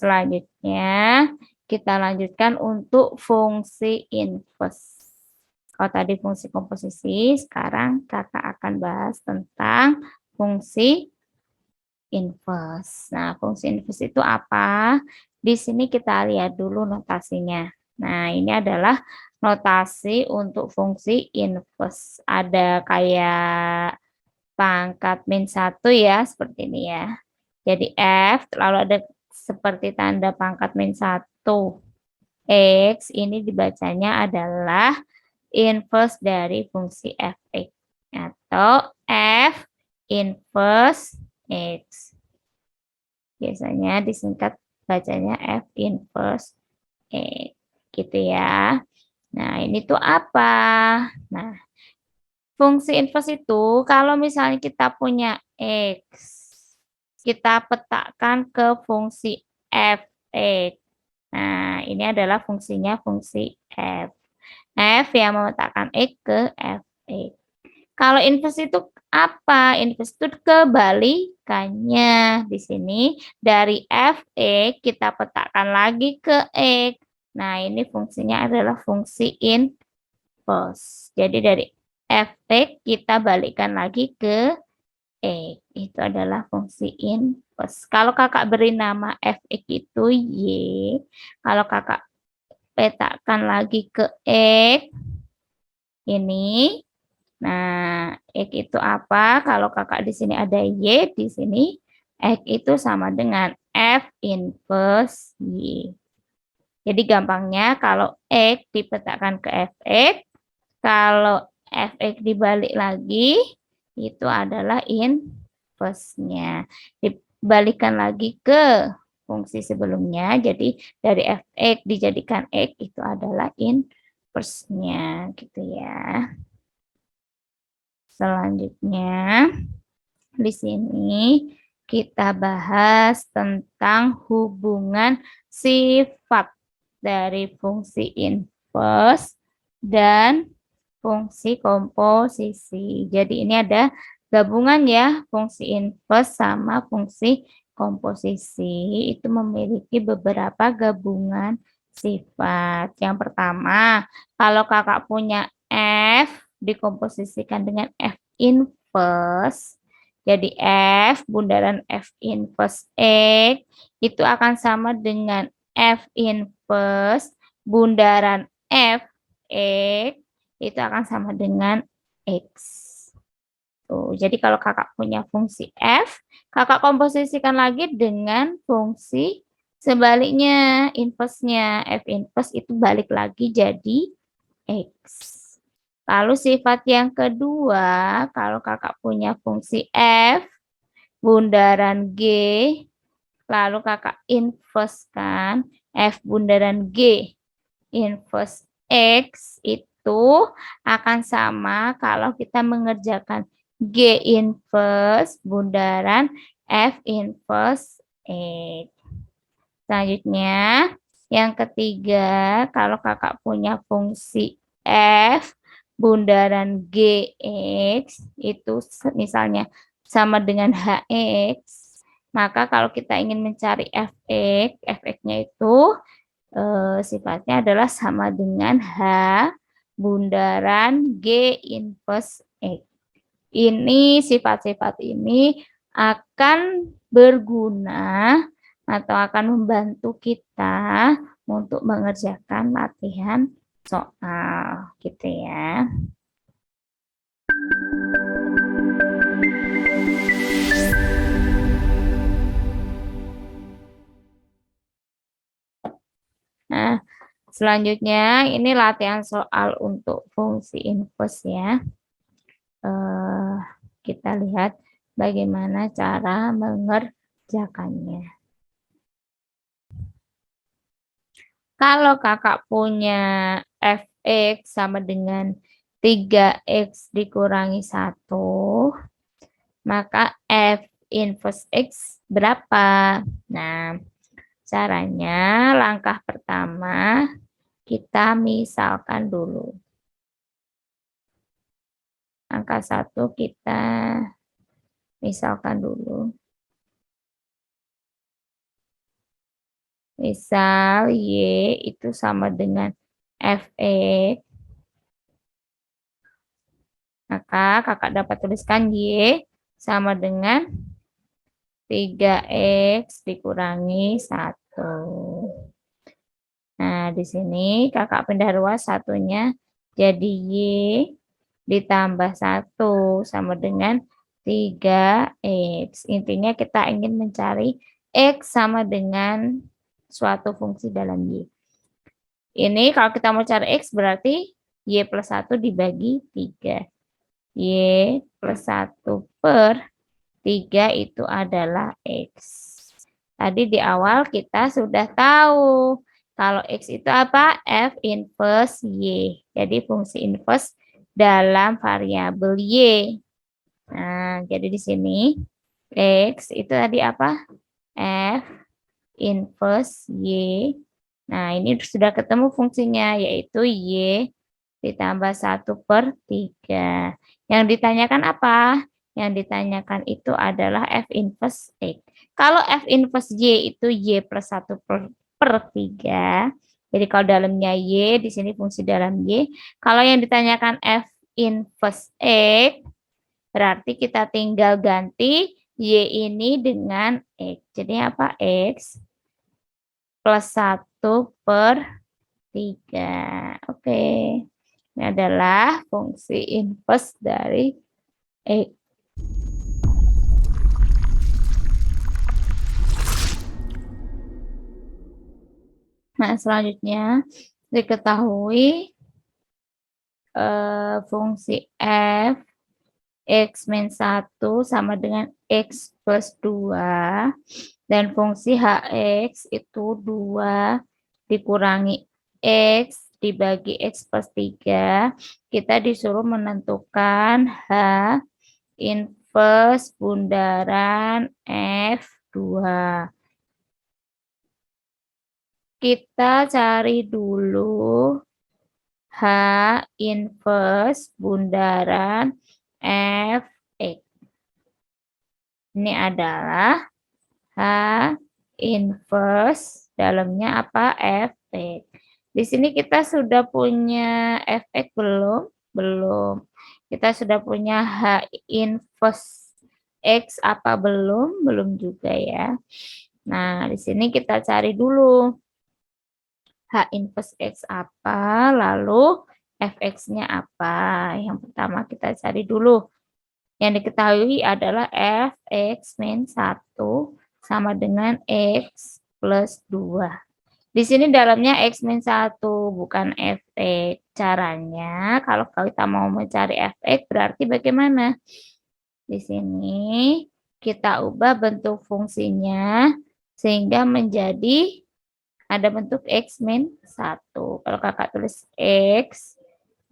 selanjutnya kita lanjutkan untuk fungsi inverse. Kalau tadi fungsi komposisi, sekarang kakak akan bahas tentang fungsi inverse. Nah, fungsi inverse itu apa? Di sini kita lihat dulu notasinya. Nah, ini adalah notasi untuk fungsi inverse. Ada kayak pangkat -1 ya, seperti ini ya. Jadi F, lalu ada seperti tanda pangkat -1. X, ini dibacanya adalah inverse dari fungsi fx. Atau F inverse X. Biasanya disingkat bacanya F inverse X. Gitu ya. Nah, ini tuh apa? Nah, fungsi inverse itu kalau misalnya kita punya X, kita petakan ke fungsi fx. Nah, ini adalah fungsinya fungsi f. F yang memetakan X ke fx. Kalau inverse itu apa? Inverse itu kebalikannya. Di sini dari fx kita petakan lagi ke X. Nah, ini fungsinya adalah fungsi inverse. Jadi dari fx kita balikkan lagi ke X. Itu adalah fungsi inverse. Kalau kakak beri nama fx itu Y. Kalau kakak petakan lagi ke X. Ini. Nah, X itu apa? Kalau kakak di sini ada Y, di sini X itu sama dengan F inverse Y. Jadi gampangnya kalau X dipetakan ke Fx, kalau Fx dibalik lagi, itu adalah inverse-nya. Dibalikan lagi ke fungsi sebelumnya, jadi dari Fx dijadikan X itu adalah inverse-nya, gitu ya. Selanjutnya, di sini kita bahas tentang hubungan sifat dari fungsi inverse dan fungsi komposisi. Jadi ini ada gabungan ya, fungsi inverse sama fungsi komposisi. Itu memiliki beberapa gabungan sifat. Yang pertama, kalau kakak punya F dikomposisikan dengan F inverse, jadi F bundaran F inverse X itu akan sama dengan F inverse bundaran F X itu akan sama dengan X. Tuh, jadi kalau kakak punya fungsi F, kakak komposisikan lagi dengan fungsi sebaliknya, inverse-nya. F inverse itu balik lagi jadi X. Lalu sifat yang kedua, kalau kakak punya fungsi F, bundaran G, lalu kakak inverse kan, F bundaran G, inverse X itu akan sama kalau kita mengerjakan G inverse bundaran F inverse X. Selanjutnya, yang ketiga, kalau kakak punya fungsi F bundaran GX itu misalnya sama dengan HX, maka kalau kita ingin mencari Fx, Fx-nya itu sifatnya adalah sama dengan H bundaran G inverse X. Ini sifat-sifat ini akan berguna atau akan membantu kita untuk mengerjakan latihan soal gitu ya. Nah, selanjutnya ini latihan soal untuk fungsi inverse ya. Kita lihat bagaimana cara mengerjakannya. Kalau kakak punya fx sama dengan 3x dikurangi 1, maka f inverse x berapa? Nah, caranya langkah pertama kita misalkan dulu. Angka 1 kita misalkan dulu. Misal Y itu sama dengan Fx, maka kakak dapat tuliskan Y sama dengan 3x dikurangi 1. Nah, di sini kakak pindah ruas satunya jadi Y ditambah 1 sama dengan 3x. Intinya kita ingin mencari X sama dengan suatu fungsi dalam Y. Ini kalau kita mau cari X berarti Y plus 1 dibagi 3. Y plus 1 per 3 itu adalah X. Tadi di awal kita sudah tahu kalau X itu apa? F inverse Y. Jadi fungsi inverse dalam variabel Y. Nah, jadi di sini X itu tadi apa? F inverse Y. Nah, ini sudah ketemu fungsinya, yaitu Y ditambah 1 per 3. Yang ditanyakan apa? Yang ditanyakan itu adalah F inverse X. Kalau F inverse Y itu Y plus 1 per 3. Jadi kalau dalamnya Y, di sini fungsi dalam Y. Kalau yang ditanyakan F inverse X, berarti kita tinggal ganti Y ini dengan X. Jadi apa? X plus 1 per 3. Oke. Ini adalah fungsi inverse dari X. Nah, selanjutnya diketahui fungsi f x min 1 sama dengan x plus 2 dan fungsi hx itu 2 dikurangi x dibagi x plus 3. Kita disuruh menentukan h inverse bundaran F2. Kita cari dulu H inverse bundaran Fx. Ini adalah H inverse dalamnya apa? Fx. Di sini kita sudah punya Fx belum? Belum. Kita sudah punya H inverse X apa belum? Belum juga ya. Nah, di sini kita cari dulu H inverse X apa, lalu Fx-nya apa. Yang pertama kita cari dulu. Yang diketahui adalah Fx min 1 sama dengan X plus 2. Di sini dalamnya X min 1, bukan Fx. Caranya, kalau kita mau mencari Fx, berarti bagaimana? Di sini kita ubah bentuk fungsinya sehingga menjadi ada bentuk X min 1. Kalau kakak tulis X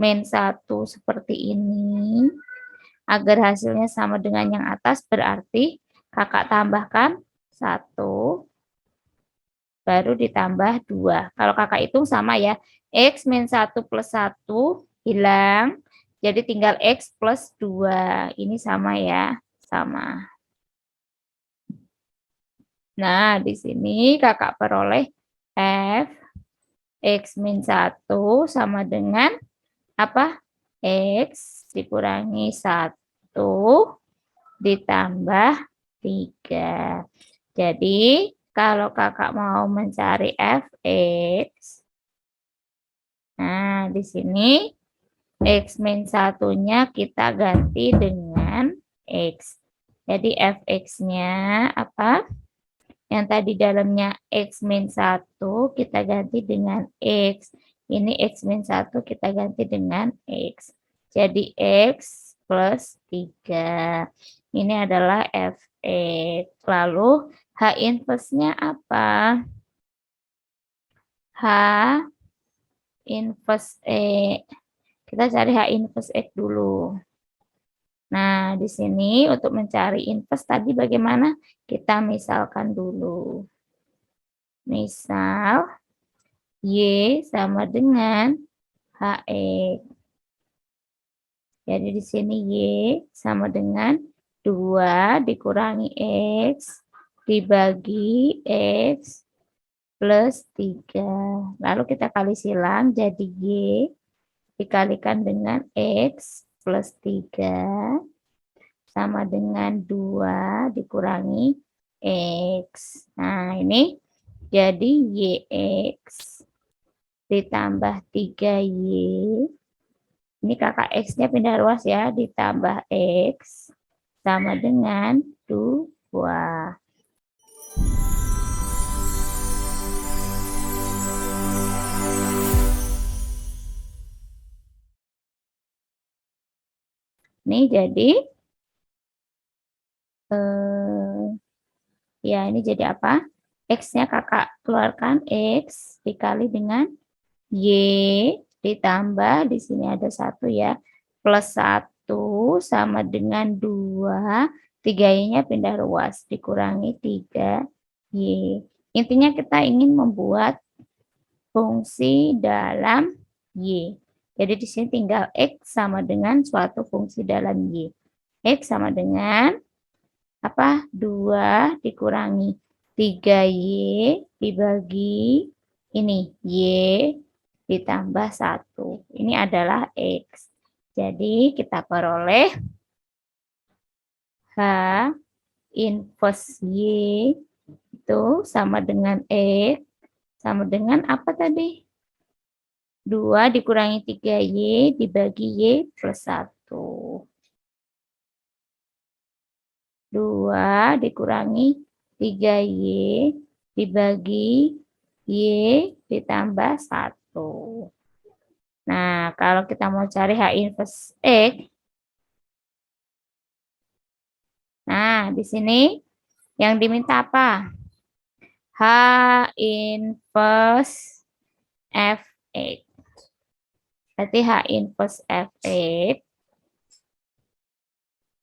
min 1 seperti ini, agar hasilnya sama dengan yang atas berarti kakak tambahkan 1, baru ditambah 2. Kalau kakak hitung sama ya, X min 1 plus 1 hilang, jadi tinggal X plus 2. Ini sama ya, sama. Nah, di sini kakak peroleh F X min 1 sama dengan apa? X dikurangi 1 ditambah 3. Jadi, kalau kakak mau mencari Fx, nah di sini X min 1-nya kita ganti dengan X. Jadi Fx-nya apa? Yang tadi dalamnya X min 1 kita ganti dengan X. Ini X min 1 kita ganti dengan X. Jadi X plus 3. Ini adalah Fx. Lalu H inverse-nya apa? H inverse X. Kita cari H inverse X dulu. Nah, di sini untuk mencari inverse tadi bagaimana? Kita misalkan dulu. Misal, Y sama dengan HX. Jadi di sini Y sama dengan 2 dikurangi X dibagi X plus 3. Lalu kita kali silang jadi Y dikalikan dengan X plus 3 sama dengan 2 dikurangi X. Nah, ini jadi YX ditambah 3Y. Ini kakak X-nya pindah ruas ya, ditambah X sama dengan 2. Ini jadi ya ini jadi apa? X-nya kakak keluarkan X dikali dengan Y ditambah di sini ada 1 ya. Plus 1 sama dengan 2. 3Y-nya pindah ruas dikurangi 3Y. Intinya kita ingin membuat fungsi dalam Y. Jadi di sini tinggal X sama dengan suatu fungsi dalam Y. X sama dengan apa? 2 dikurangi 3Y dibagi ini Y ditambah 1. Ini adalah X. Jadi kita peroleh H inverse Y itu sama dengan X sama dengan apa tadi? 2 dikurangi 3Y dibagi Y plus 1. 2 dikurangi 3Y dibagi Y ditambah 1. Nah, kalau kita mau cari H inverse X, nah di sini yang diminta apa? H inverse Fx. Berarti H inverse Fx.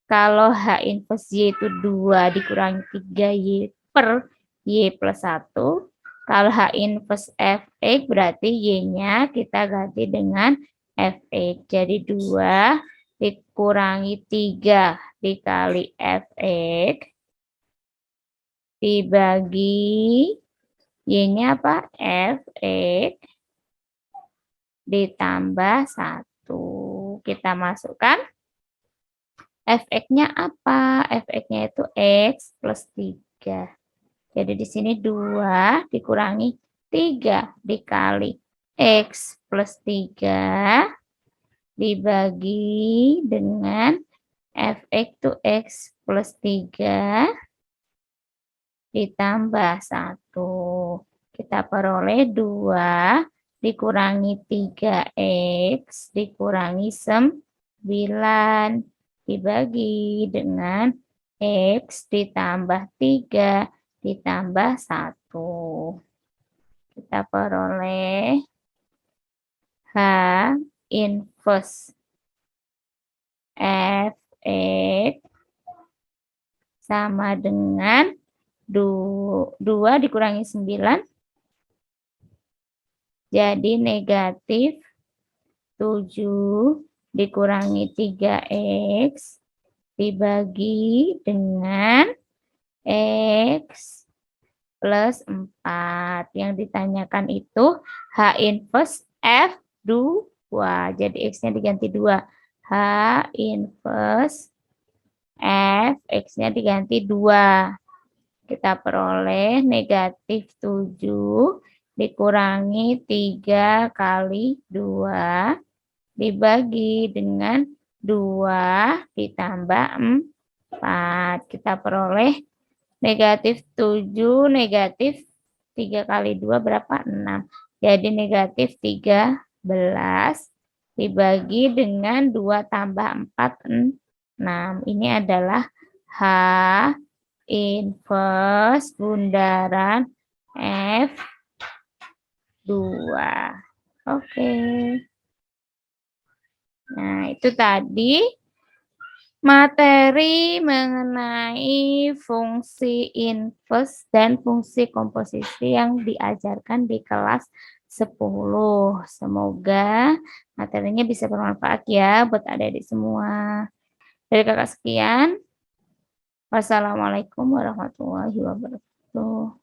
Kalau H inverse Y itu 2 dikurangi 3Y per Y plus 1. Kalau H inverse Fx berarti Y-nya kita ganti dengan Fx. Jadi 2 dikurangi 3 dikali Fx dibagi Y-nya apa? Fx ditambah 1. Kita masukkan Fx-nya apa? Fx-nya itu X plus 3. Jadi di sini 2 dikurangi 3 dikali X plus 3 dibagi dengan Fx itu X plus 3 ditambah 1. Kita peroleh 2 dikurangi 3X dikurangi 9 dibagi dengan X ditambah 3 ditambah 1. Kita peroleh H inverse Fx sama dengan 2 dikurangi 9 jadi negatif 7 dikurangi 3X dibagi dengan X plus 4. Yang ditanyakan itu H inverse F2. Jadi X-nya diganti 2. H inverse F, X-nya diganti 2. Kita peroleh negatif 7 dikurangi 3 kali 2 dibagi dengan 2 ditambah 4. Kita peroleh negatif 7 negatif 3 kali 2 berapa? 6. Jadi negatif 13 dibagi dengan 2 tambah 4, 6. Ini adalah H inverse bundaran F2. Oke. Nah, itu tadi materi mengenai fungsi inverse dan fungsi komposisi yang diajarkan di kelas 10. Semoga materinya bisa bermanfaat ya buat adik-adik semua. Dari kakak sekian. Wassalamualaikum warahmatullahi wabarakatuh.